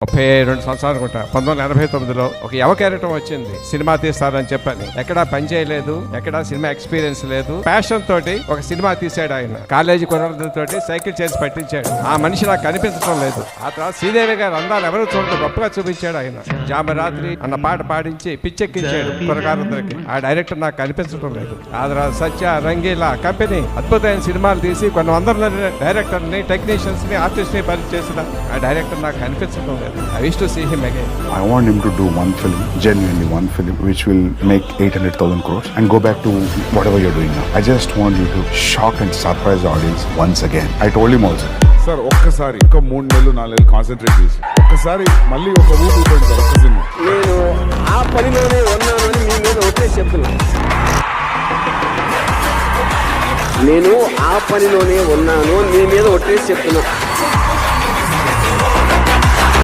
32 సంవత్సరాలు అనుకుంటా 1989లో ఒక యువ క్యారెక్టర్ వచ్చింది, సినిమా తీస్తారని చెప్పని. ఎక్కడా పని చేయలేదు, ఎక్కడా సినిమా ఎక్స్పీరియన్స్ లేదు. ప్యాషన్ తోటి ఒక సినిమా తీసాడు ఆయన. కాలేజీ కుర్రలతోటి సైకిల్ చేసి పట్టించాడు. ఆ మనిషి నాకు కనిపించడం లేదు. ఆ తర్వాత శ్రీదేవి గారు అందాలు ఎవరు చూడటం గొప్పగా చూపించాడు ఆయన. జామరాత్రి అన్న పాట పాడించి పిచ్చెక్కించాడు కుర్రగారందరికి. ఆ డైరెక్టర్ నాకు కనిపించడం లేదు. ఆ తర్వాత సత్య, రంగీలా కంపెనీ అద్భుతమైన సినిమాలు తీసి కొన్ని వందల డైరెక్టర్ని, టెక్నీషియన్స్ ని, ఆర్టిస్ట్ ని పరిచేసిన ఆ డైరెక్టర్ నాకు కనిపించడం లేదు. I wish to see him again. I want him to do one film, genuinely one film, which will make 800,000 crores and go back to whatever you're doing now. I just want you to shock and surprise the audience once again. I told him also. Sir ఒక్కసారి ఒక 3 నెలలు 4 నెలలు concentrate చేసి ఒక్కసారి మళ్ళీ ఒక ఊపు ఊపండి sir ఒక్క సినిమా. నేను ఆ పనిలోనే ఉన్నాను అని మీ మీద ఒట్టేసి చెప్తున్నాను. నేను ఆ పనిలోనే ఉన్నాను మీ మీద ఒట్టేసి చెప్తున్నా.